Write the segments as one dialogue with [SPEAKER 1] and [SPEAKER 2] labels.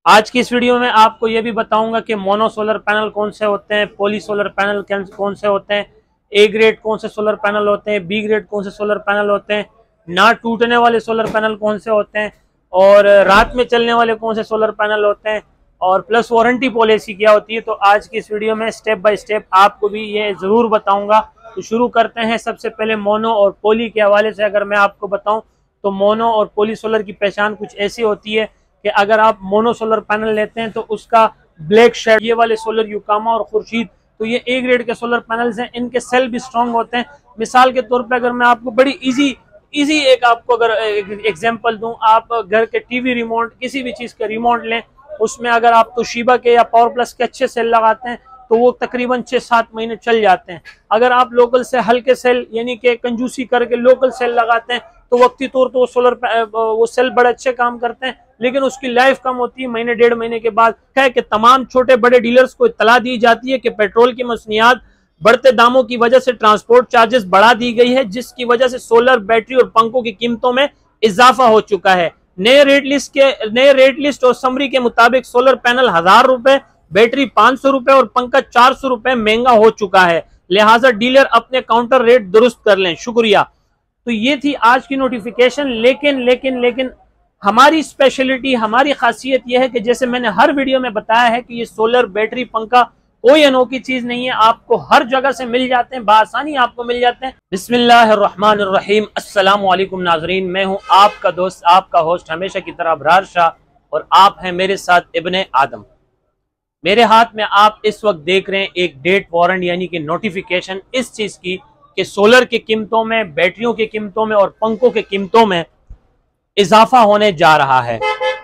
[SPEAKER 1] आज की इस वीडियो में आपको यह भी बताऊंगा कि मोनो सोलर पैनल कौन से होते हैं, पॉली सोलर पैनल कौन से होते हैं, ए ग्रेड कौन से सोलर पैनल होते हैं, बी ग्रेड कौन से सोलर पैनल होते हैं, ना टूटने वाले सोलर पैनल कौन से होते हैं और रात में चलने वाले कौन से सोलर पैनल होते हैं और प्लस वारंटी पॉलिसी क्या होती है। तो आज की इस वीडियो में स्टेप बाय स्टेप आपको भी ये जरूर बताऊंगा। तो शुरू करते हैं। सबसे पहले मोनो और पॉली के हवाले से अगर मैं आपको बताऊं तो मोनो और पॉली सोलर की पहचान कुछ ऐसी होती है कि अगर आप मोनो सोलर पैनल लेते हैं तो उसका ब्लैक शेड, ये वाले सोलर यूकामा और खुर्शीद, तो ये ए ग्रेड के सोलर पैनल्स हैं। इनके सेल भी स्ट्रांग होते हैं। मिसाल के तौर पे अगर मैं आपको बड़ी इजी एक आपको अगर एग्जांपल दूं, आप घर के टीवी रिमोट, किसी भी चीज के रिमोट लें, उसमें अगर आप तोशिबा के या पावर प्लस के अच्छे सेल लगाते हैं तो वो तकरीबन 6-7 महीने चल जाते हैं। अगर आप लोकल से हल्के सेल यानी कि कंजूसी करके लोकल सेल लगाते हैं तो वक्ती तौर पर वो सेल बड़े अच्छे काम करते हैं, लेकिन उसकी लाइफ कम होती है। महीने डेढ़ महीने के बाद है कि तमाम छोटे बड़े डीलर्स को इत्तला दी जाती है कि पेट्रोल की मसनियात बढ़ते दामों की वजह से ट्रांसपोर्ट चार्जेस बढ़ा दी गई है, जिसकी वजह से सोलर, बैटरी और पंखों की कीमतों में इजाफा हो चुका है। नए रेट लिस्ट और समरी के मुताबिक सोलर पैनल 1000 रुपए, बैटरी 500 रुपए और पंखा 400 रुपए महंगा हो चुका है। लिहाजा डीलर अपने काउंटर रेट दुरुस्त कर लें। शुक्रिया। तो ये थी आज की नोटिफिकेशन। लेकिन हमारी स्पेशलिटी, हमारी खासियत यह है कि जैसे मैंने हर वीडियो में बताया है कि ये सोलर, बैटरी, पंखा कोई अनोखी चीज नहीं है, आपको हर जगह से मिल जाते हैं, बआसानी आपको मिल जाते हैं। बिस्मिल्लाहिर्रहमानिर्रहीम। अस्सलाम वालेकुम नाजरीन, मैं हूं आपका दोस्त, आपका होस्ट हमेशा की तरह अबरार शाह, और आप हैं मेरे साथ इब्ने आदम। मेरे हाथ में आप इस वक्त देख रहे हैं एक डेट वारंट यानी कि नोटिफिकेशन इस चीज की कि सोलर की कीमतों में, बैटरियों की कीमतों में और पंखों की कीमतों में इजाफा होने जा रहा है।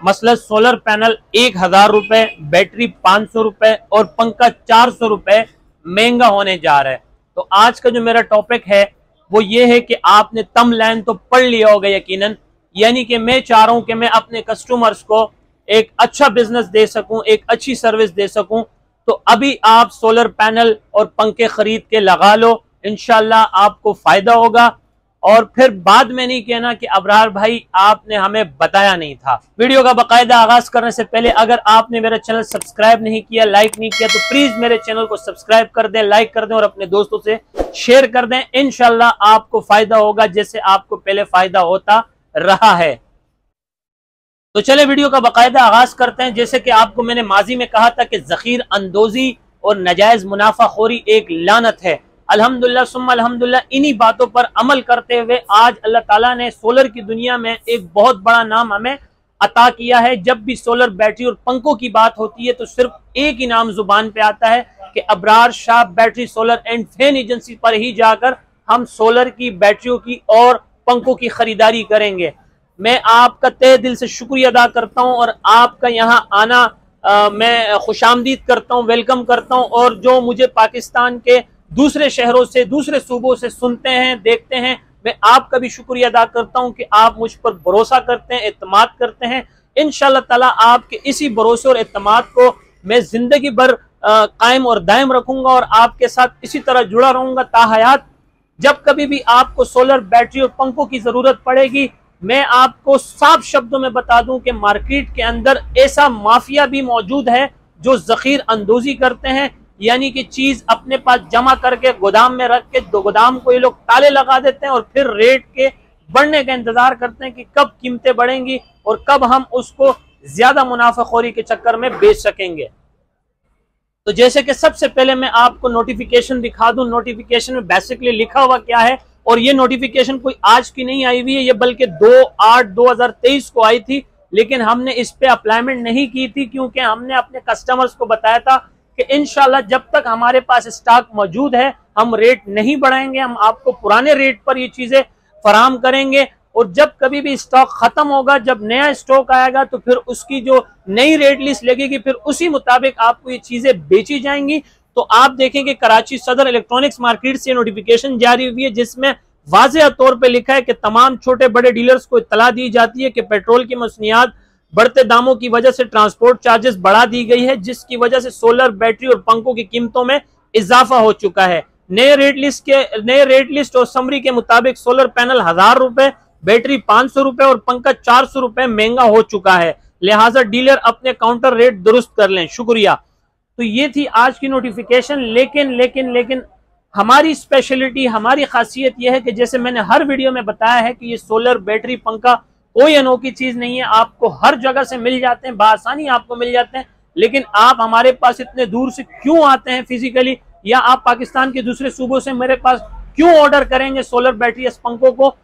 [SPEAKER 1] मसलन सोलर पैनल 1000 रुपए, बैटरी 500 रुपए और पंखा 400 रुपए महंगा होने जा रहा है। तो आज का जो मेरा टॉपिक है वो ये है कि आपने थंबनेल तो पढ़ लिया होगा यकीनन, यानी कि मैं चाह रहा हूं कि मैं अपने कस्टमर्स को एक अच्छा बिजनेस दे सकूं, एक अच्छी सर्विस दे सकूं। तो अभी आप सोलर पैनल और पंखे खरीद के लगा लो, इंशाल्लाह आपको फायदा होगा। और फिर बाद में नहीं कहना कि अबरार भाई आपने हमें बताया नहीं था। वीडियो का बाकायदा आगाज करने से पहले अगर आपने मेरा चैनल सब्सक्राइब नहीं किया, लाइक नहीं किया, तो प्लीज मेरे चैनल को सब्सक्राइब कर दें, लाइक कर दें और अपने दोस्तों से शेयर कर दें। इंशाल्लाह आपको फायदा होगा जैसे आपको पहले फायदा होता रहा है। तो चले वीडियो का बाकायदा आगाज करते हैं। जैसे कि आपको मैंने माजी में कहा था कि जखीर अंदोजी और नजायज मुनाफाखोरी एक लानत है। अल्हम्दुलिल्लाह सुम्मा अल्हम्दुलिल्लाह, इन्हीं बातों पर अमल करते हुए आज अल्लाह ताला ने सोलर की दुनिया में एक बहुत बड़ा नाम हमें अता किया है। जब भी सोलर, बैटरी और पंखों की बात होती है तो सिर्फ एक ही नाम जुबान पे आता है कि Abrar Shah battery, solar and fan agency पर ही जाकर हम सोलर की, बैटरियों की और पंखों की खरीदारी करेंगे। मैं आपका तहे दिल से शुक्रिया अदा करता हूं और आपका यहाँ आना मैं खुशामदीद करता हूं, वेलकम करता हूं। और जो मुझे पाकिस्तान के दूसरे शहरों से, दूसरे सूबों से सुनते हैं, देखते हैं, मैं आपका भी शुक्रिया अदा करता हूं कि आप मुझ पर भरोसा करते हैं, एतमाद करते हैं। इंशाअल्लाह ताला आपके इसी भरोसे और एतमाद को मैं जिंदगी भर कायम और दायम रखूंगा और आपके साथ इसी तरह जुड़ा रहूंगा ताहयात। जब कभी भी आपको सोलर, बैटरी और पंखों की जरूरत पड़ेगी, मैं आपको साफ शब्दों में बता दूं कि मार्केट के अंदर ऐसा माफिया भी मौजूद है जो जखीर अंदोजी करते हैं, यानी कि चीज अपने पास जमा करके गोदाम में रख के गोदाम को ये लोग ताले लगा देते हैं और फिर रेट के बढ़ने का इंतजार करते हैं कि कब कीमतें बढ़ेंगी और कब हम उसको ज्यादा मुनाफाखोरी के चक्कर में बेच सकेंगे। तो जैसे कि सबसे पहले मैं आपको नोटिफिकेशन दिखा दूं। नोटिफिकेशन में बेसिकली लिखा हुआ क्या है, और ये नोटिफिकेशन कोई आज की नहीं आई हुई है, ये बल्कि 2/8/2023 को आई थी, लेकिन हमने इस पे अप्लाईमेंट नहीं की थी क्योंकि हमने अपने कस्टमर्स को बताया था कि इंशाल्लाह जब तक हमारे पास स्टॉक मौजूद है हम रेट नहीं बढ़ाएंगे, हम आपको पुराने रेट पर ये चीजें फराहम करेंगे। और जब कभी भी स्टॉक खत्म होगा, जब नया स्टॉक आएगा, तो फिर उसकी जो नई रेट लिस्ट लगेगी, फिर उसी मुताबिक आपको ये चीजें बेची जाएंगी। तो आप देखेंगे कराची सदर इलेक्ट्रॉनिक्स मार्केट से नोटिफिकेशन जारी हुई है जिसमें वाज़ेह तौर पे लिखा है कि तमाम छोटे बड़े डीलर्स को इत्तला दी जाती है कि पेट्रोल की मसनियात बढ़ते दामों की वजह से ट्रांसपोर्ट चार्जेस बढ़ा दी गई है, जिसकी वजह से सोलर, बैटरी और पंखों की कीमतों में इजाफा हो चुका है। नए रेट लिस्ट और समरी के मुताबिक सोलर पैनल 1000 रुपए, बैटरी 500 रुपए और पंखा 400 रुपए महंगा हो चुका है। लिहाजा डीलर अपने काउंटर रेट दुरुस्त कर लें। शुक्रिया। तो ये थी आज की नोटिफिकेशन। लेकिन हमारी स्पेशलिटी, हमारी खासियत यह है कि जैसे मैंने हर वीडियो में बताया है कि ये सोलर बैटरी पंखा कोई अनोखी चीज नहीं है, आपको हर जगह से मिल जाते हैं, बआसानी आपको मिल जाते हैं। लेकिन आप हमारे पास इतने दूर से क्यों आते हैं फिजिकली, या आप पाकिस्तान के दूसरे सूबों से मेरे पास क्यों ऑर्डर करेंगे सोलर बैटरी पंखों को?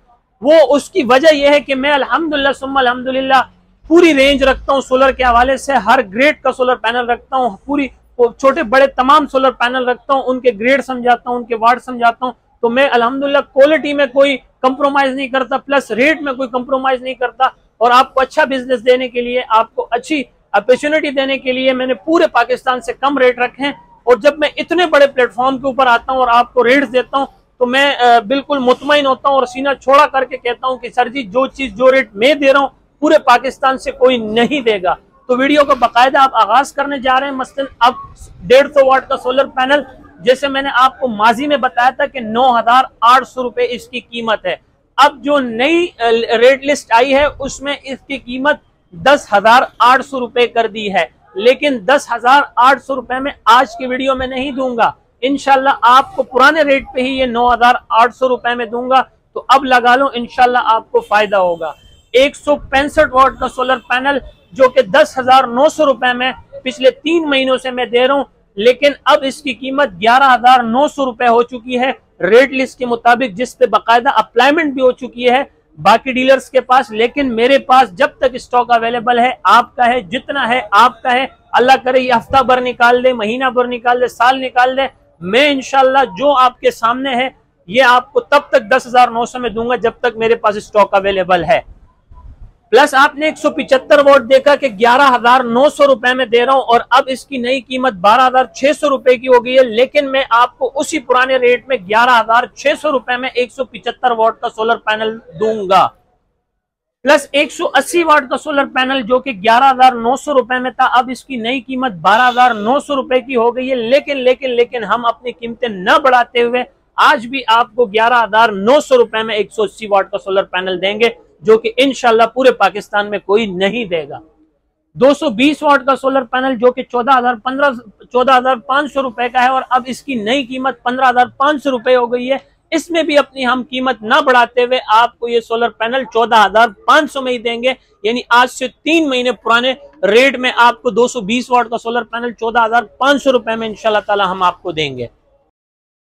[SPEAKER 1] वो उसकी वजह यह है कि मैं अल्हम्दुलिल्लाह सुम्मा अल्हम्दुलिल्लाह पूरी रेंज रखता हूँ सोलर के हवाले से। हर ग्रेड का सोलर पैनल रखता हूँ, पूरी छोटे बड़े तमाम सोलर पैनल रखता हूँ, उनके ग्रेड समझाता हूँ, उनके वाट समझाता हूँ। तो मैं अल्हम्दुलिल्लाह क्वालिटी में कोई कंप्रोमाइज नहीं करता, प्लस रेट में कोई कंप्रोमाइज नहीं करता। और आपको अच्छा बिजनेस देने के लिए, आपको अच्छी अपॉर्चुनिटी देने के लिए मैंने पूरे पाकिस्तान से कम रेट रखे हैं। और जब मैं इतने बड़े प्लेटफॉर्म के ऊपर आता हूँ और आपको रेट्स देता हूँ तो मैं बिल्कुल मुतमईन होता हूँ और सीना छोड़ा करके कहता हूँ कि सर जी जो चीज जो रेट मैं दे रहा हूँ पूरे पाकिस्तान से कोई नहीं देगा। तो वीडियो को बाकायदा आप आगाज करने जा रहे हैं। मसलन अब 150 वाट का सोलर पैनल, जैसे मैंने आपको माजी में बताया था कि 9,800 रुपए इसकी कीमत है। अब जो नई रेट लिस्ट आई है उसमें इसकी कीमत 10,800 रुपए कर दी है। लेकिन 10,800 रुपए में आज की वीडियो में नहीं दूंगा, इंशाल्लाह आपको पुराने रेट पे ही ये 9,800 रुपए में दूंगा। तो अब लगा लो, इंशाल्लाह आपको फायदा होगा। 165 वाट का सोलर पैनल जो कि 10,900 रुपए में पिछले 3 महीनों से मैं दे रहा हूं, लेकिन अब इसकी कीमत 11,900 रुपए हो चुकी है रेट लिस्ट के मुताबिक, जिस पे बाकायदा अप्लाईमेंट भी हो चुकी है बाकी डीलर्स के पास। लेकिन मेरे पास जब तक स्टॉक अवेलेबल है, आपका है, जितना है आपका है। अल्लाह करे ये हफ्ता भर निकाल दे, महीना भर निकाल दे, साल निकाल दे, मैं इंशाल्लाह जो आपके सामने है ये आपको तब तक 10,900 में दूंगा जब तक मेरे पास स्टॉक अवेलेबल है। प्लस आपने 175 वोट देखा कि 11,900 रुपए में दे रहा हूं और अब इसकी नई कीमत 12,600 रुपए की हो गई है। लेकिन मैं आपको उसी पुराने रेट में 11,600 रुपए में 175 वोट का सोलर पैनल दूंगा। प्लस 180 वाट का सोलर पैनल जो कि 11,900 रुपए में था, अब इसकी नई कीमत 12,900 रुपए की हो गई है। लेकिन हम अपनी कीमतें न बढ़ाते हुए आज भी आपको 11,900 रुपए में 180 वाट का सोलर पैनल देंगे, जो कि इंशाल्लाह पूरे पाकिस्तान में कोई नहीं देगा। 220 वाट का सोलर पैनल जो कि 14,500 रुपए का है और अब इसकी नई कीमत 15,500 रुपए हो गई है। इसमें भी अपनी हम कीमत ना बढ़ाते हुए आपको ये सोलर पैनल 14,500 में ही देंगे। यानी आज से 3 महीने पुराने रेट में आपको 220 वाट का सोलर पैनल 14,500 रुपए में इंशाल्लाह ताला हम आपको देंगे।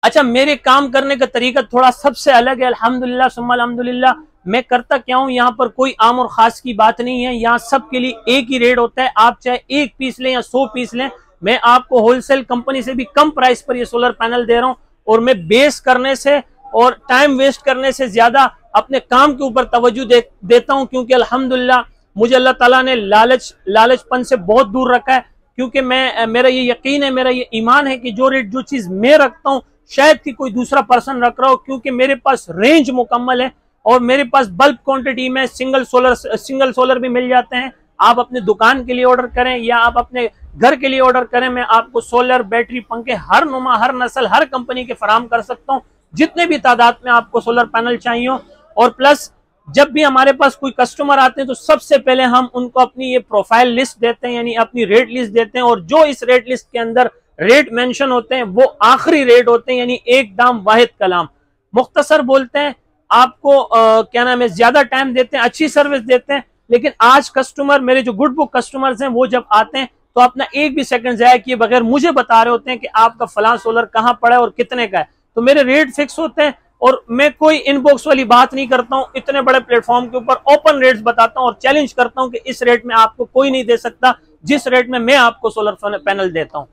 [SPEAKER 1] अच्छा, मेरे काम करने का तरीका थोड़ा सबसे अलग है। अल्हम्दुलिल्लाह सुम्मा अल्हम्दुलिल्लाह। मैं करता क्या हूं, यहाँ पर कोई आम और खास की बात नहीं है, यहाँ सबके लिए एक ही रेट होता है। आप चाहे 1 पीस लें या 100 पीस लें, मैं आपको होलसेल कंपनी से भी कम प्राइस पर ये सोलर पैनल दे रहा हूं। और मैं बेस करने से और टाइम वेस्ट करने से ज्यादा अपने काम के ऊपर तवज्जो देता हूं, क्योंकि अल्हम्दुलिल्लाह मुझे अल्लाह ताला ने लालचपन से बहुत दूर रखा है। क्योंकि मेरा ये यकीन है, मेरा ये ईमान है कि जो रेट जो चीज मैं रखता हूँ शायद कि कोई दूसरा पर्सन रख रहा हो, क्योंकि मेरे पास रेंज मुकम्मल है और मेरे पास बल्क क्वांटिटी में सिंगल सोलर भी मिल जाते हैं। आप अपने दुकान के लिए ऑर्डर करें या आप अपने घर के लिए ऑर्डर करें, मैं आपको सोलर बैटरी पंखे हर नुमा, हर नस्ल, हर कंपनी के फराम कर सकता हूं, जितने भी तादाद में आपको सोलर पैनल चाहिए। और प्लस जब भी हमारे पास कोई कस्टमर आते हैं तो सबसे पहले हम उनको अपनी ये प्रोफाइल लिस्ट देते हैं, यानी अपनी रेट लिस्ट देते हैं। और जो इस रेट लिस्ट के अंदर रेट मेंशन होते हैं वो आखिरी रेट होते हैं, यानी एक दाम वाहिद कलाम। मुख्तसर बोलते हैं, आपको क्या नाम है, ज्यादा टाइम देते हैं, अच्छी सर्विस देते हैं। लेकिन आज कस्टमर, मेरे जो गुड बुक कस्टमर्स हैं, वो जब आते हैं तो अपना एक भी सेकंड जाया किए बगैर मुझे बता रहे होते हैं कि आपका फलां सोलर कहां पड़ा है और कितने का है। तो मेरे रेट फिक्स होते हैं और मैं कोई इनबॉक्स वाली बात नहीं करता हूं। इतने बड़े प्लेटफॉर्म के ऊपर ओपन रेट्स बताता हूं और चैलेंज करता हूं कि इस रेट में आपको कोई नहीं दे सकता जिस रेट में मैं आपको सोलर पैनल देता हूं।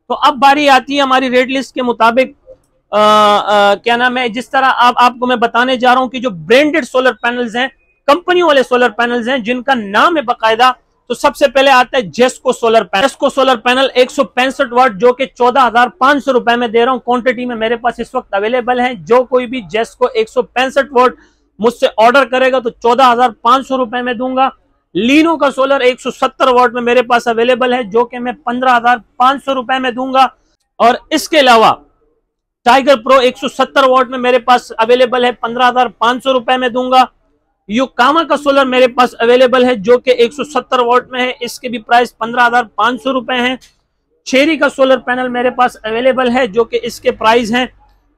[SPEAKER 1] तो अब बारी आती है हमारी रेट लिस्ट के मुताबिक क्या नाम है, जिस तरह आपको मैं बताने जा रहा हूं कि जो ब्रांडेड सोलर पैनल्स हैं, कंपनियों वाले सोलर पैनल्स हैं जिनका नाम है बाकायदा। तो सबसे पहले आता है जेस्को सोलर पैनल। जेस्को सोलर पैनल 165 वाट जो कि 14,500 रुपए में दे रहा हूं। क्वांटिटी में मेरे पास इस वक्त अवेलेबल है। जो कोई भी जेस्को 165 वाट मुझसे ऑर्डर करेगा तो 14,500 रुपए में दूंगा। लीनो का सोलर 170 वाट में मेरे पास अवेलेबल है, जो कि मैं 15,500 रुपए में दूंगा। और इसके अलावा टाइगर प्रो 170 वाट में मेरे पास अवेलेबल है, 15,500 रुपए में दूंगा। योकामा का सोलर मेरे पास अवेलेबल है जो कि 170 वॉट में है, इसके भी प्राइस 15,500 रुपए है। चेरी का सोलर पैनल मेरे पास अवेलेबल है जो कि इसके प्राइस हैं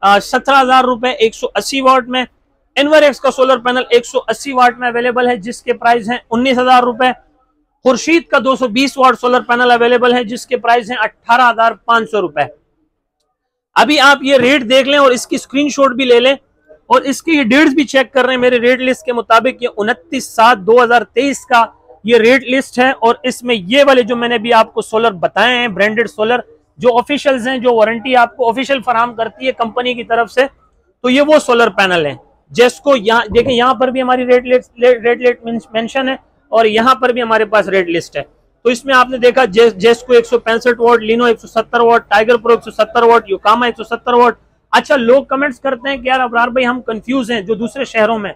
[SPEAKER 1] 17,000 रुपए 180 वॉट में। एनवरएक्स का सोलर पैनल 180 वाट में अवेलेबल है जिसके प्राइस हैं 19,000 रुपए। खुर्शीद का 220 वाट सोलर पैनल अवेलेबल है जिसके प्राइस हैं 18,500 रुपए। अभी आप ये रेट देख लें और इसकी स्क्रीनशॉट भी ले लें और इसकी ये डेट्स भी चेक कर रहे हैं। मेरे रेट लिस्ट के मुताबिक ये 29/7/2023 का ये रेट लिस्ट है और इसमें ये वाले जो मैंने भी आपको सोलर बताए हैं ब्रांडेड सोलर जो ऑफिशियल्स हैं, जो वारंटी आपको ऑफिशियल फराहम करती है कंपनी की तरफ से, तो ये वो सोलर पैनल है। जेस्को यहाँ देखिए, यहाँ पर भी हमारी रेट लिस्ट मेंशन है और यहाँ पर भी हमारे पास रेट लिस्ट है। तो इसमें आपने देखा Jesco 165 watt, Lino 170 watt, Tiger Pro 170 watt, Yokama 170 watt. अच्छा, लोग कमेंट्स करते हैं कि यार अबरार भाई हम कंफ्यूज हैं जो दूसरे शहरों में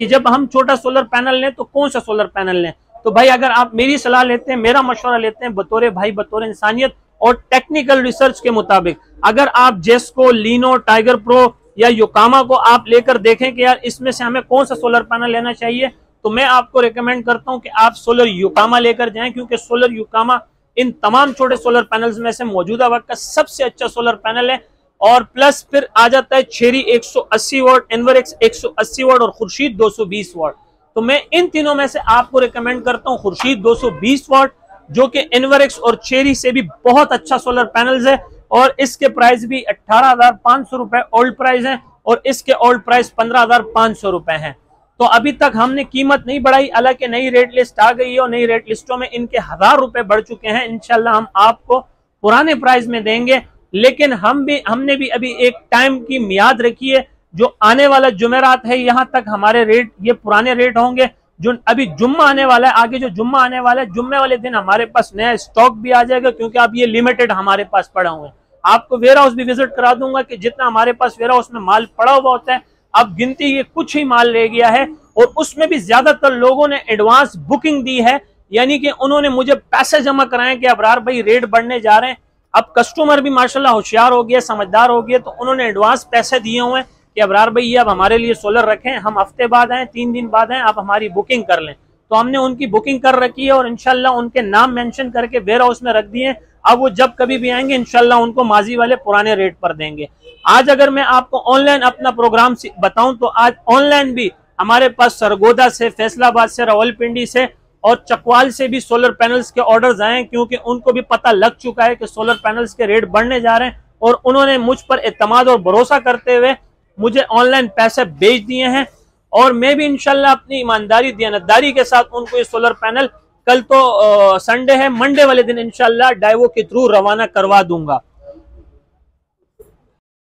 [SPEAKER 1] कि जब हम छोटा सोलर पैनल लें तो कौन सा सोलर पैनल लें। तो भाई अगर आप मेरी सलाह लेते हैं, मेरा मशवरा लेते हैं बतौर भाई, बतौर इंसानियत और टेक्निकल रिसर्च के मुताबिक, अगर आप जेस्को, लिनो, टाइगर प्रो या योकामा को आप लेकर देखें कि यार इसमें से हमें कौन सा सोलर पैनल लेना चाहिए, तो मैं आपको रिकमेंड करता हूं कि आप सोलर योकामा लेकर जाएं, क्योंकि सोलर योकामा इन तमाम छोटे सोलर पैनल्स में से मौजूदा वक्त का सबसे अच्छा सोलर पैनल है। और प्लस फिर आ जाता है चेरी 180 वॉट, एनवरएक्स 180 वॉट और खुर्शीद 220 वॉट। तो मैं इन तीनों में से आपको रिकमेंड करता हूं खुर्शीद 220 वॉट, जो कि एनवरएक्स और चेरी से भी बहुत अच्छा सोलर पैनल्स है और इसके प्राइस भी 18,500 रुपए ओल्ड प्राइस है और इसके ओल्ड प्राइस 15,500 रुपए हैं। तो अभी तक हमने कीमत नहीं बढ़ाई, हालांकि नई रेट लिस्ट आ गई है और नई रेट लिस्टों में इनके 1000 रुपए बढ़ चुके हैं। इंशाल्लाह हम आपको पुराने प्राइस में देंगे, लेकिन हमने भी अभी एक टाइम की मियाद रखी है, जो आने वाला जुमेरात है यहाँ तक हमारे रेट ये पुराने रेट होंगे। जो अभी जुम्मा आने वाला है, आगे जो जुम्मा आने वाला है, जुम्मे वाले दिन हमारे पास नया स्टॉक भी आ जाएगा, क्योंकि अब ये लिमिटेड हमारे पास पड़ा हुआ है। आपको वेयर हाउस भी विजिट करा दूंगा कि जितना हमारे पास वेयर हाउस में माल पड़ा हुआ होता है, अब गिनती ये कुछ ही माल रह गया है और उसमें भी ज्यादातर लोगों ने एडवांस बुकिंग दी है, यानी कि उन्होंने मुझे पैसे जमा कराए कि अबरार भाई रेट बढ़ने जा रहे हैं। अब कस्टमर भी माशाल्लाह होशियार हो गया, समझदार हो गया, तो उन्होंने एडवांस पैसे दिए हुए हैं कि अबरार भाई ये अब हमारे लिए सोलर रखें, हम हफ्ते बाद आए, 3 दिन बाद आए, आप हमारी बुकिंग कर लें। तो हमने उनकी बुकिंग कर रखी है और इंशाल्लाह उनके नाम मेंशन करके वेयर हाउस में रख दिए। अब वो जब कभी भी आएंगे इंशाल्लाह उनको माजी वाले पुराने रेट पर देंगे। आज अगर मैं आपको ऑनलाइन अपना प्रोग्राम बताऊं तो आज ऑनलाइन भी हमारे पास सरगोदा से, फैसलाबाद से, रावलपिंडी से और चकवाल से भी सोलर पैनल्स के ऑर्डर्स आए हैं, क्योंकि उनको भी पता लग चुका है कि सोलर पैनल्स के रेट बढ़ने जा रहे हैं और उन्होंने मुझ पर एतमाद और भरोसा करते हुए मुझे ऑनलाइन पैसे भेज दिए हैं और मैं भी इंशाल्लाह अपनी ईमानदारी, दियानतदारी के साथ उनको ये सोलर पैनल कल तो संडे है, मंडे वाले दिन इंशाल्लाह डाइवो के थ्रू रवाना करवा दूंगा।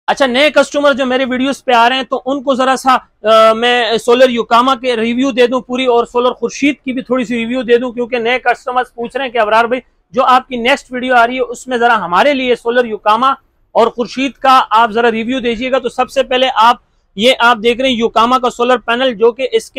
[SPEAKER 1] अच्छा, नए कस्टमर जो मेरे वीडियोस पे आ रहे हैं तो उनको जरा सा मैं सोलर योकामा के रिव्यू दे दूं पूरी, और सोलर खुर्शीद की भी थोड़ी सी रिव्यू दे दूं, क्योंकि नए कस्टमर्स पूछ रहे हैं कि अबरार भाई जो आपकी नेक्स्ट वीडियो आ रही है उसमें जरा हमारे लिए सोलर योकामा और खुर्शीद का आप जरा रिव्यू दीजिएगा। तो सबसे पहले आप देख रहे हैं योकामा का सोलर पैनल, जो कि इस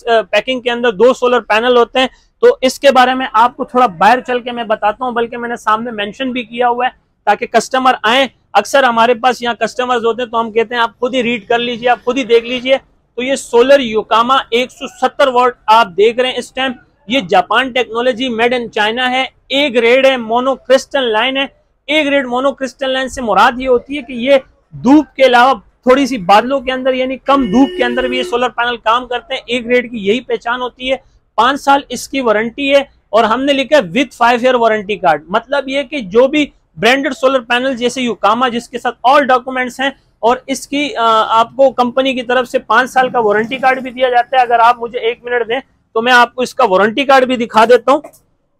[SPEAKER 1] पैकिंग के अंदर 2 सोलर पैनल होते हैं। तो इसके बारे में आपको थोड़ा बाहर चल के मैं बताता हूं, बल्कि मैंने सामने मेंशन भी किया हुआ है ताकि कस्टमर आए। अक्सर हमारे पास यहाँ कस्टमर्स होते हैं तो हम कहते हैं आप खुद ही रीड कर लीजिए, आप खुद ही देख लीजिए। तो ये सोलर योकामा 170 वॉट आप देख रहे हैं इस टाइम, ये Japan technology made in China है, ए ग्रेड है, मोनो क्रिस्टल लाइन है। A grade mono crystal line से मुराद ये होती है कि ये धूप के अलावा थोड़ी सी बादलों के अंदर, यानी कम धूप के अंदर भी ये सोलर पैनल काम करते हैं। ए ग्रेड की यही पहचान होती है। 5 साल इसकी वारंटी है और हमने लिखा है विद 5 ईयर वारंटी कार्ड। मतलब ये कि जो भी ब्रांडेड सोलर पैनल जैसे योकामा, जिसके साथ ऑल डॉक्यूमेंट्स हैं और इसकी आपको कंपनी की तरफ से 5 साल का वारंटी कार्ड भी दिया जाता है। अगर आप मुझे 1 मिनट दें तो मैं आपको इसका वारंटी कार्ड भी दिखा देता हूं।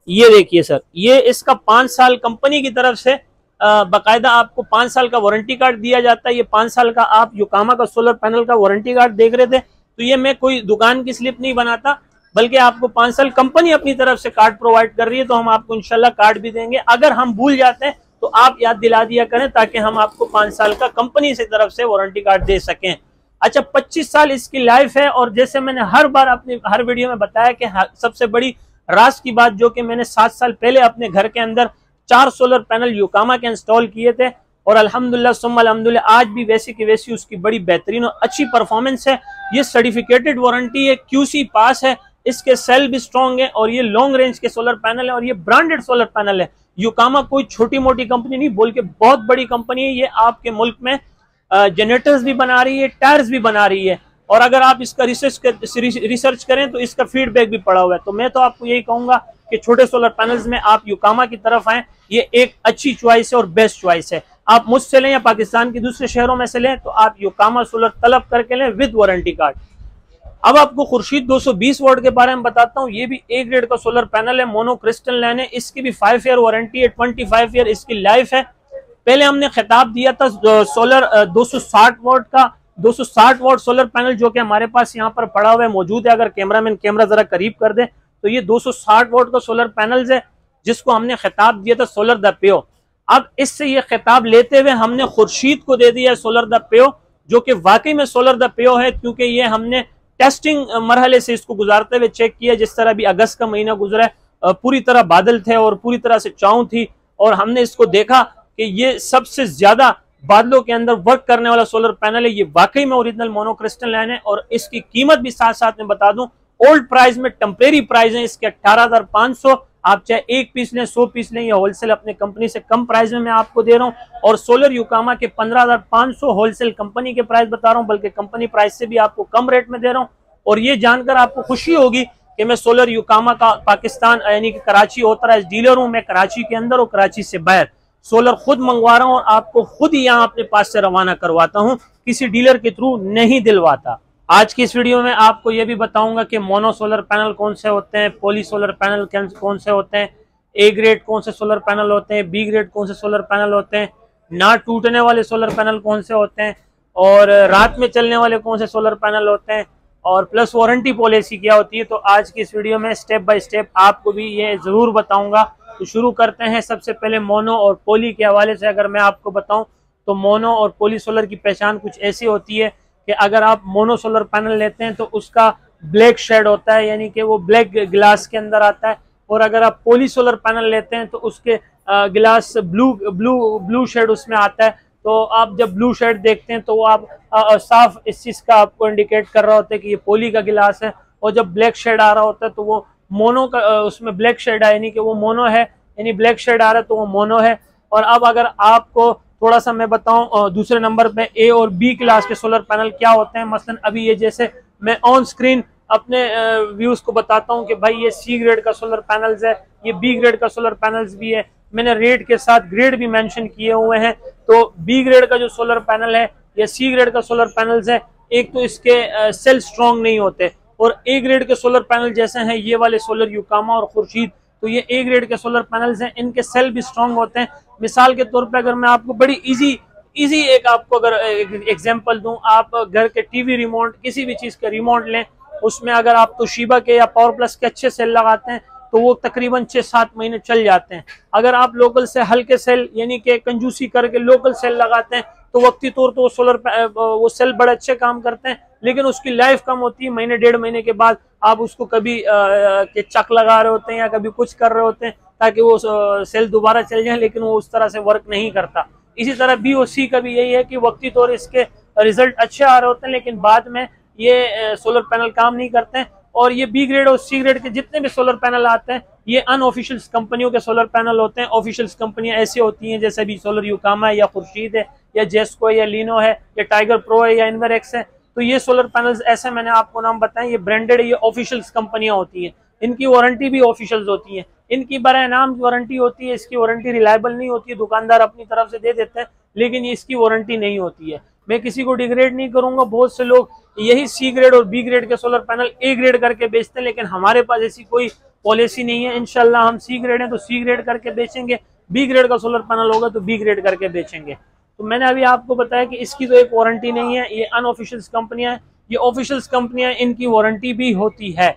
[SPEAKER 1] ये देखिए सर, ये इसका 5 साल कंपनी की तरफ से बाकायदा आपको 5 साल का वारंटी कार्ड दिया जाता है। ये 5 साल का आप योकामा का सोलर पैनल का वारंटी कार्ड देख रहे थे, तो ये मैं कोई दुकान की स्लिप नहीं बनाता, बल्कि आपको 5 साल कंपनी अपनी तरफ से कार्ड प्रोवाइड कर रही है, तो हम आपको इंशाल्लाह कार्ड भी देंगे। अगर हम भूल जाते हैं तो आप याद दिला दिया करें ताकि हम आपको 5 साल का कंपनी से तरफ से वारंटी कार्ड दे सकें। अच्छा, 25 साल इसकी लाइफ है और जैसे मैंने हर बार अपनी हर वीडियो में बताया कि सबसे बड़ी राज की बात, जो कि मैंने 7 साल पहले अपने घर के अंदर 4 सोलर पैनल योकामा के इंस्टॉल किए थे, और अल्हम्दुलिल्लाह सुम्मा अल्हम्दुलिल्लाह आज भी वैसी की वैसी उसकी बड़ी बेहतरीन और अच्छी परफॉर्मेंस है। ये सर्टिफिकेटेड वारंटी है, QC पास है, इसके सेल भी स्ट्रॉन्ग है और ये लॉन्ग रेंज के सोलर पैनल है और ये ब्रांडेड सोलर पैनल है। युकामा कोई छोटी मोटी कंपनी नहीं बोल के बहुत बड़ी कंपनी है। ये आपके मुल्क में जनरेटर्स भी बना रही है, टायर्स भी बना रही है और अगर आप इसका रिसर्च करें तो इसका फीडबैक भी पड़ा हुआ है। तो मैं तो आपको यही कहूंगा कि छोटे सोलर पैनल्स में आप युकामा की तरफ आए, ये एक अच्छी चॉइस है और बेस्ट चॉइस है। आप मुझसे लें या पाकिस्तान के दूसरे शहरों में से लें तो आप युकामा सोलर तलब करके लें विद वारंटी कार्ड। अब आपको खुर्शीद 220 वोल्ट के बारे में बताता हूँ। ये भी ए ग्रेड का सोलर पैनल है, मोनो क्रिस्टल लाइन है, इसकी भी 5 ईयर वारंटी है, 25 ईयर इसकी लाइफ है। पहले हमने खिताब दिया था सोलर 260 वोल्ट का, 260 वोल्ट सोलर पैनल जो कि हमारे पास यहाँ पर पड़ा हुआ है, मौजूद है। अगर कैमरामैन कैमरा जरा करीब कर दे तो ये 260 वोल्ट का सोलर पैनल है जिसको हमने खिताब दिया था सोलर द पेयो। अब इससे ये खिताब लेते हुए हमने खुर्शीद को दे दिया सोलर द पेयो, जो कि वाकई में सोलर द पेयो है, क्योंकि ये हमने टेस्टिंग मरहले से इसको गुजारते हुए चेक किया। जिस तरह भी अगस्त का महीना गुजरा है, पूरी तरह बादल थे और पूरी तरह से चाँव थी और हमने इसको देखा कि ये सबसे ज्यादा बादलों के अंदर वर्क करने वाला सोलर पैनल है। ये वाकई में ओरिजिनल मोनो क्रिस्टल लाइन है और इसकी कीमत भी साथ साथ में बता दूं, ओल्ड प्राइस में टेम्परेरी प्राइस है इसके 18,500। आप चाहे 1 पीस लें, 100 पीस लें, या होलसेल अपने कंपनी से कम प्राइस में मैं आपको दे रहा हूं। और सोलर युकामा के 15,500 होलसेल कंपनी के प्राइस बता रहा हूं, बल्कि कंपनी प्राइस से भी आपको कम रेट में दे रहा हूं। और ये जानकर आपको खुशी होगी कि मैं सोलर युकामा का पाकिस्तान यानी कि कराची ऑथराइज्ड डीलर हूं। मैं कराची के अंदर और कराची से बाहर सोलर खुद मंगवा रहा हूं और आपको खुद ही यहाँ अपने पास से रवाना करवाता हूं, किसी डीलर के थ्रू नहीं दिलवाता। आज की इस वीडियो में आपको यह भी बताऊंगा कि मोनो सोलर पैनल कौन से होते हैं, पॉली सोलर पैनल कौन से होते हैं, ए ग्रेड कौन से सोलर पैनल होते हैं, बी ग्रेड कौन से सोलर पैनल होते हैं, ना टूटने वाले सोलर पैनल कौन से होते हैं, और रात में चलने वाले कौन से सोलर पैनल होते हैं, और प्लस वारंटी पॉलिसी क्या होती है। तो आज की इस वीडियो में स्टेप बाय स्टेप आपको भी ये जरूर बताऊंगा। तो शुरू करते हैं। सबसे पहले मोनो और पोली के हवाले से अगर मैं आपको बताऊं तो मोनो और पोली सोलर की पहचान कुछ ऐसी होती है कि अगर आप मोनो सोलर पैनल लेते हैं तो उसका ब्लैक शेड होता है, यानी कि वो ब्लैक ग्लास के अंदर आता है। और अगर आप पोली सोलर पैनल लेते हैं तो उसके ग्लास ब्लू शेड उसमें आता है। तो आप जब ब्लू शेड देखते हैं तो वो आप साफ इस चीज का आपको इंडिकेट कर रहा होता है कि ये पोली का गिलास है। और जब ब्लैक शेड आ रहा होता है तो वो मोनो का, उसमें ब्लैक शेड है यानी कि वो मोनो है, यानी ब्लैक शेड आ रहा है तो वो मोनो है। और अब अगर आपको थोड़ा सा मैं बताऊं दूसरे नंबर पे ए और बी क्लास के सोलर पैनल क्या होते हैं। मसलन अभी ये जैसे मैं ऑन स्क्रीन अपने व्यूज को बताता हूं कि भाई ये सी ग्रेड का सोलर पैनल्स है, ये बी ग्रेड का सोलर पैनल्स भी है। मैंने रेट के साथ ग्रेड भी मेंशन किए हुए हैं। तो बी ग्रेड का जो सोलर पैनल है या सी ग्रेड का सोलर पैनल्स है, एक तो इसके सेल स्ट्रॉन्ग नहीं होते, और ए ग्रेड के सोलर पैनल जैसे हैं ये वाले सोलर युकामा और खुर्शीद, तो ये ए ग्रेड के सोलर पैनल्स हैं, इनके सेल भी स्ट्रॉन्ग होते हैं। मिसाल के तौर पे अगर मैं आपको बड़ी इजी एक आपको अगर एग्जांपल दूं, आप घर के टीवी रिमोट, किसी भी चीज का रिमोट लें, उसमें अगर आप तोशिबा के या पावर प्लस के अच्छे सेल लगाते हैं तो वो तकरीबन 6-7 महीने चल जाते हैं। अगर आप लोकल से हल्के सेल यानी कि कंजूसी करके लोकल सेल लगाते हैं तो वक्ती तौर पर वो सेल बड़े अच्छे काम करते हैं, लेकिन उसकी लाइफ कम होती है। महीने 1.5 महीने के बाद आप उसको कभी के चक लगा रहे होते हैं या कभी कुछ कर रहे होते हैं ताकि वो सेल दोबारा चल जाए, लेकिन वो उस तरह से वर्क नहीं करता। इसी तरह बी और सी का भी यही है कि वक्ती तौर इसके रिजल्ट अच्छे आ रहे होते हैं, लेकिन बाद में ये सोलर पैनल काम नहीं करते हैं। और ये बी ग्रेड और सी ग्रेड के जितने भी सोलर पैनल आते हैं ये अनऑफिशियल कंपनियों के सोलर पैनल होते हैं। ऑफिशियल कंपनियां ऐसी होती हैं जैसे भी सोलर युकामा है या खुर्शीद है या जेस्को है या लीनो है या टाइगर प्रो है या इन्वरएक्स है। तो ये सोलर पैनल्स ऐसे मैंने आपको नाम बताएं, ये ब्रांडेड है, ये ऑफिशियल कंपनियां होती हैं। इनकी वारंटी भी ऑफिशियल होती है, इनकी बराए नाम वारंटी होती है। इसकी वारंटी रिलायबल नहीं होती है, दुकानदार अपनी तरफ से दे देते हैं, लेकिन इसकी वारंटी नहीं होती है। मैं किसी को डिग्रेड नहीं करूंगा, बहुत से लोग यही सी ग्रेड और बी ग्रेड के सोलर पैनल ए ग्रेड करके बेचते हैं, लेकिन हमारे पास ऐसी कोई पॉलिसी नहीं है। इंशाल्लाह हम सी ग्रेड हैं तो सी ग्रेड करके बेचेंगे, बी ग्रेड का सोलर पैनल होगा तो बी ग्रेड करके बेचेंगे। तो मैंने अभी आपको बताया कि इसकी तो एक वारंटी नहीं है, ये अनऑफिशियल कंपनियां हैं। ये ऑफिशियल कंपनियां, इनकी वारंटी भी होती है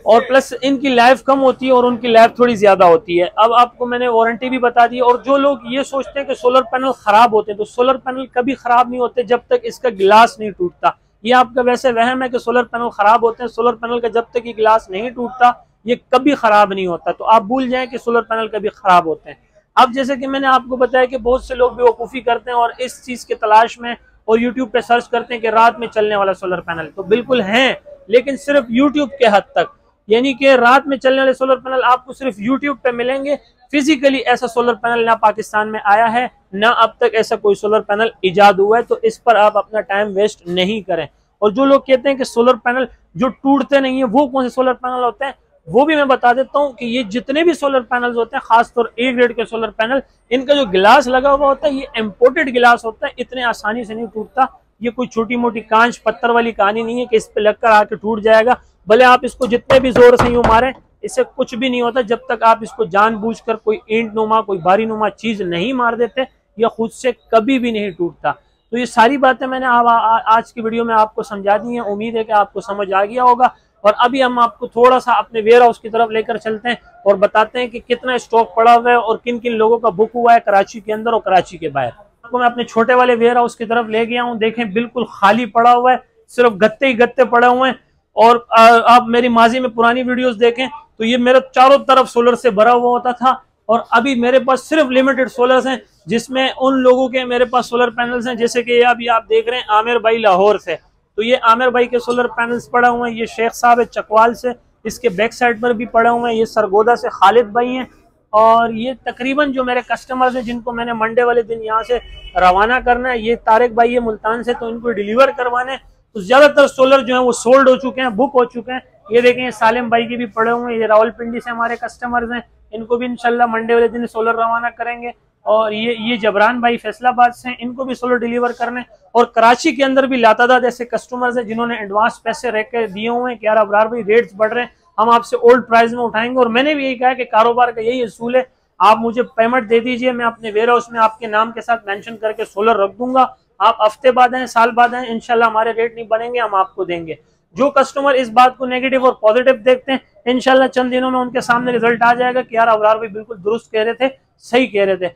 [SPEAKER 1] और प्लस इनकी लाइफ कम होती है और उनकी लाइफ थोड़ी ज्यादा होती है। अब आपको मैंने वारंटी भी बता दी। और जो लोग ये सोचते हैं कि सोलर पैनल खराब होते हैं, तो सोलर पैनल कभी खराब नहीं होते जब तक इसका गिलास नहीं टूटता। ये आपका वैसे वहम है कि सोलर पैनल खराब होते हैं। सोलर पैनल का जब तक ये गिलास नहीं टूटता ये कभी खराब नहीं होता। तो आप भूल जाएं कि सोलर पैनल कभी खराब होते हैं। अब जैसे कि मैंने आपको बताया कि बहुत से लोग बेवकूफ़ी करते हैं और इस चीज़ की तलाश में और यूट्यूब पे सर्च करते हैं कि रात में चलने वाला सोलर पैनल, तो बिल्कुल हैं, लेकिन सिर्फ यूट्यूब के हद तक। यानी कि रात में चलने वाले सोलर पैनल आपको सिर्फ यूट्यूब पे मिलेंगे। फिजिकली ऐसा सोलर पैनल ना पाकिस्तान में आया है, ना अब तक ऐसा कोई सोलर पैनल इजाद हुआ है, तो इस पर आप अपना टाइम वेस्ट नहीं करें। और जो लोग कहते हैं कि सोलर पैनल जो टूटते नहीं है वो कौन से सोलर पैनल होते हैं, वो भी मैं बता देता हूँ कि ये जितने भी सोलर पैनल्स होते हैं, खासतौर ए ग्रेड के सोलर पैनल, इनका जो गिलास लगा हुआ होता है ये इम्पोर्टेड गिलास होता है, इतने आसानी से नहीं टूटता। ये कोई छोटी मोटी कांच पत्थर वाली कहानी नहीं है कि इस पे लगकर आके टूट जाएगा। भले आप इसको जितने भी जोर से यूं मारें, इससे कुछ भी नहीं होता जब तक आप इसको जानबूझकर कोई ईंट नुमा कोई भारी नुमा चीज नहीं मार देते, यह खुद से कभी भी नहीं टूटता। तो ये सारी बातें मैंने आज की वीडियो में आपको समझा दी हैं। उम्मीद है कि आपको समझ आ गया होगा। और अभी हम आपको थोड़ा सा अपने वेयर हाउस की तरफ लेकर चलते हैं और बताते हैं कि कितना स्टॉक पड़ा हुआ है और किन किन लोगों का बुक हुआ है कराची के अंदर और कराची के बाहर। आपको मैं अपने छोटे वाले वेयर हाउस की तरफ ले गया हूँ। देखें बिल्कुल खाली पड़ा हुआ है, सिर्फ गत्ते ही गत्ते पड़े हुए हैं। और आप मेरी माजी में पुरानी वीडियोस देखें तो ये मेरे चारों तरफ सोलर से भरा हुआ होता था, और अभी मेरे पास सिर्फ लिमिटेड सोलर्स हैं, जिसमें उन लोगों के मेरे पास सोलर पैनल्स हैं, जैसे कि अभी आप देख रहे हैं आमिर भाई लाहौर से, तो ये आमिर भाई के सोलर पैनल्स पड़ा हुए हैं। ये शेख साहब है चकवाल से, इसके बैक साइड पर भी पड़े हुए हैं। ये सरगोदा से खालिद भाई हैं। और ये तकरीबन जो मेरे कस्टमर्स हैं जिनको मैंने मंडे वाले दिन यहाँ से रवाना करना है, ये तारिक भाई है मुल्तान से, तो इनको डिलीवर करवाने, तो ज्यादातर सोलर जो है वो सोल्ड हो चुके हैं, बुक हो चुके हैं। ये देखें सालिम भाई के भी पड़े हुए हैं, ये रावलपिंडी से हमारे कस्टमर्स हैं, इनको भी इंशाल्लाह मंडे वाले दिन सोलर रवाना करेंगे। और ये जबरान भाई फैसलाबाद से हैं, इनको भी सोलर डिलीवर करने। और कराची के अंदर भी लातादाद ऐसे कस्टमर्स हैं जिन्होंने एडवांस पैसे रख के दिए हुए हैं कि यार अबरार भाई रेट्स बढ़ रहे हैं, हम आपसे ओल्ड प्राइस में उठाएंगे। और मैंने भी यही कहा कि कारोबार का यही असूल है, आप मुझे पेमेंट दे दीजिए, मैं अपने वेयर हाउस में आपके नाम के साथ मेंशन करके सोलर रख दूंगा, आप हफ्ते बाद आए साल बाद आए, इंशाल्लाह हमारे रेट नहीं बढ़ेंगे, हम आपको देंगे। जो कस्टमर इस बात को नेगेटिव और पॉजिटिव देखते हैं, इंशाल्लाह चंद दिनों में उनके सामने रिजल्ट आ जाएगा कि यार अबरार भाई बिल्कुल दुरुस्त कह रहे थे, सही कह रहे थे।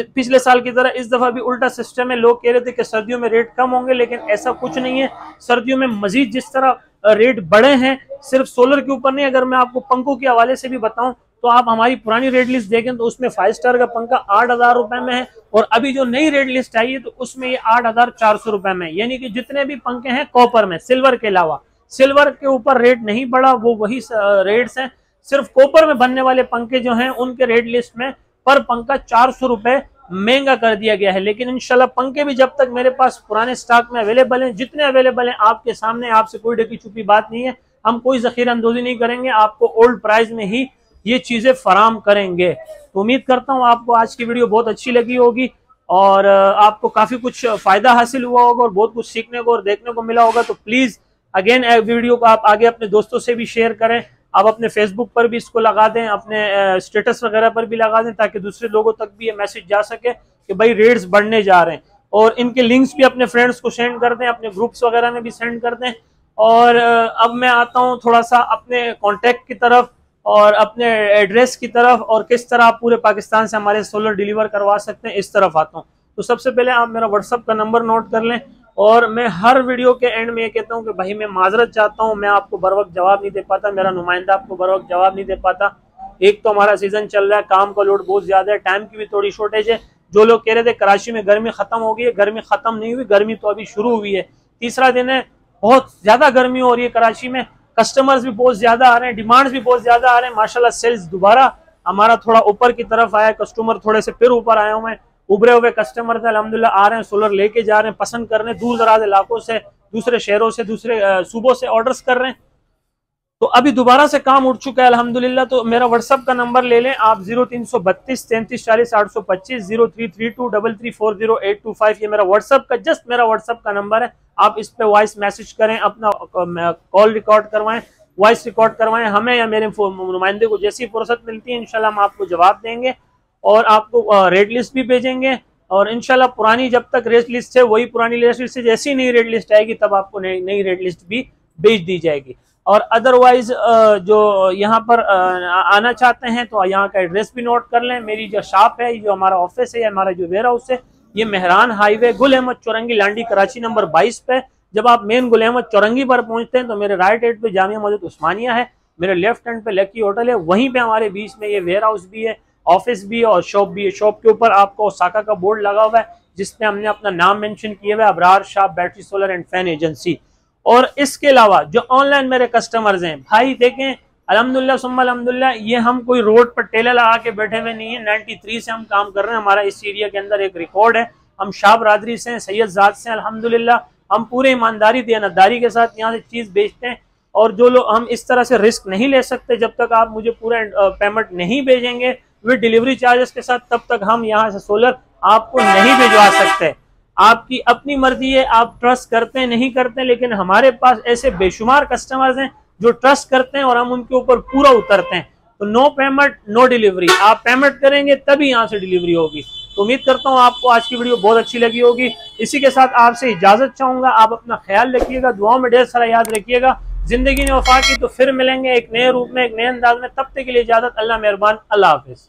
[SPEAKER 1] पिछले साल की तरह इस दफा भी उल्टा सिस्टम है। लोग कह रहे थे कि सर्दियों में रेट कम होंगे, लेकिन ऐसा कुछ नहीं है। सर्दियों में मजीद जिस तरह रेट बढ़े हैं, सिर्फ सोलर के ऊपर नहीं, अगर मैं आपको पंखों के हवाले से भी बताऊं तो आप हमारी पुरानी रेट लिस्ट देखें तो उसमें 5 स्टार का पंखा 8,000 रुपए में है, और अभी जो नई रेट लिस्ट आई है तो उसमें ये 8,400 रुपए में। यानी कि जितने भी पंखे हैं कॉपर में, सिल्वर के अलावा, सिल्वर के ऊपर रेट नहीं बढ़ा, वो वही रेट्स हैं। सिर्फ कॉपर में बनने वाले पंखे जो हैं उनके रेट लिस्ट में पर पंखा 400 रुपए महंगा कर दिया गया है। लेकिन इंशाल्लाह पंखे भी जब तक मेरे पास पुराने स्टॉक में अवेलेबल हैं, जितने अवेलेबल हैं आपके सामने, आपसे कोई ढकी छुपी बात नहीं है, हम कोई जखीरा अंदोजी नहीं करेंगे, आपको ओल्ड प्राइस में ही ये चीजें फराम करेंगे। तो उम्मीद करता हूँ आपको आज की वीडियो बहुत अच्छी लगी होगी और आपको काफी कुछ फायदा हासिल हुआ होगा और बहुत कुछ सीखने को और देखने को मिला होगा। तो प्लीज अगेन वीडियो को आप आगे अपने दोस्तों से भी शेयर करें, आप अपने फेसबुक पर भी इसको लगा दें, अपने स्टेटस वगैरह पर भी लगा दें, ताकि दूसरे लोगों तक भी ये मैसेज जा सके कि भाई रेट्स बढ़ने जा रहे हैं। और इनके लिंक्स भी अपने फ्रेंड्स को सेंड कर दें, अपने ग्रुप्स वगैरह में भी सेंड कर दें। और अब मैं आता हूँ थोड़ा सा अपने कॉन्टेक्ट की तरफ और अपने एड्रेस की तरफ, और किस तरह आप पूरे पाकिस्तान से हमारे सोलर डिलीवर करवा सकते हैं, इस तरफ आता हूँ। तो सबसे पहले आप मेरा व्हाट्सअप का नंबर नोट कर लें। और मैं हर वीडियो के एंड में ये कहता हूँ कि भाई मैं माजरत चाहता हूँ, मैं आपको बर वक्त जवाब नहीं दे पाता, मेरा नुमाइंदा आपको बर वक्त जवाब नहीं दे पाता। एक तो हमारा सीजन चल रहा है, काम का लोड बहुत ज्यादा है, टाइम की भी थोड़ी शॉर्टेज है। जो लोग कह रहे थे कराची में गर्मी खत्म हो गई है, गर्मी खत्म नहीं हुई, गर्मी तो अभी शुरू हुई है। तीसरा दिन है, बहुत ज्यादा गर्मी हो रही है कराची में, कस्टमर्स भी बहुत ज्यादा आ रहे हैं, डिमांड्स भी बहुत ज्यादा आ रहे हैं। माशाल्लाह सेल्स दोबारा हमारा थोड़ा ऊपर की तरफ आया, कस्टमर थोड़े से फिर ऊपर आए हुए हैं, उभरे हुए कस्टमर थे, अल्हम्दुलिल्लाह आ रहे हैं, सोलर लेके जा रहे हैं, पसंद कर रहे हैं, दूर दराज इलाकों से, दूसरे शहरों से, दूसरे सूबों से ऑर्डर्स कर रहे हैं। तो अभी दोबारा से काम उठ चुका है अल्हम्दुलिल्लाह। तो मेरा व्हाट्सअप का नंबर ले लें आप 0332 33 40 825, 0332 3340 825, ये मेरा व्हाट्सअप का मेरा व्हाट्सअप का नंबर है। आप इस पे वॉइस मैसेज करें, अपना कॉल रिकॉर्ड करवाएं, वॉइस रिकॉर्ड करवाएं, हमें या मेरे नुमाइंदे को जैसी फुर्सत मिलती है इंशाल्लाह हम आपको जवाब देंगे और आपको रेट लिस्ट भी भेजेंगे। और इंशाल्लाह पुरानी जब तक रेट लिस्ट है वही पुरानी रेट लिस्ट है, जैसी नई रेट लिस्ट आएगी तब आपको नई रेट लिस्ट भी भेज दी जाएगी। और अदरवाइज जो यहाँ पर आना चाहते हैं तो यहाँ का एड्रेस भी नोट कर लें। मेरी जो शॉप है, जो हमारा ऑफिस है, हमारा जो वेयर हाउस है, ये मेहरान हाईवे गुल अहमद चौरंगी लांडी कराची नंबर 22 पे। जब आप मेन गुल अहमद चौरंगी पर पहुंचते हैं तो मेरे राइट हैंड पे जामिया मस्जिद उस्मानिया है, मेरे लेफ्ट हैंड पे लकी होटल है, वहीं पे हमारे बीच में ये वेयर हाउस भी है। ऑफिस भी है और शॉप भी है। शॉप के ऊपर आपको ओसाका का बोर्ड लगा हुआ है जिसमें हमने अपना नाम मेंशन किया हुआ है, Abrar Shah battery solar and fan agency. और इसके अलावा जो ऑनलाइन मेरे कस्टमर्स हैं भाई, देखें अल्हम्दुलिल्लाह सुम्मा अल्हम्दुलिल्लाह, ये हम कोई रोड पर ठेला लगा के बैठे हुए नहीं है। 93 से हम काम कर रहे हैं, हमारा इस एरिया के अंदर एक रिकॉर्ड है। हम शाह बरादरी से हैं, सैयद जात से हैं, अल्हम्दुलिल्लाह हम पूरे ईमानदारी दयानतदारी के साथ यहाँ से चीज़ बेचते हैं। और जो लोग, हम इस तरह से रिस्क नहीं ले सकते जब तक आप मुझे पूरा पेमेंट नहीं भेजेंगे विद डिलीवरी चार्जेस के साथ, तब तक हम यहाँ से सोलर आपको नहीं भिजवा सकते। आपकी अपनी मर्जी है, आप ट्रस्ट करते हैं नहीं करते, लेकिन हमारे पास ऐसे बेशुमार कस्टमर्स हैं जो ट्रस्ट करते हैं और हम उनके ऊपर पूरा उतरते हैं। तो नो पेमेंट नो डिलीवरी, आप पेमेंट करेंगे तभी यहाँ से डिलीवरी होगी। तो उम्मीद करता हूँ आपको आज की वीडियो बहुत अच्छी लगी होगी। इसी के साथ आपसे इजाजत चाहूंगा, आप अपना ख्याल रखिएगा, दुआओं में ढेर सारा याद रखिएगा। जिंदगी ने वफा की तो फिर मिलेंगे एक नए रूप में, एक नए अंदाज में। तब तक के लिए इजाजत, अल्लाह मेहरबान, अल्लाह हाफिज।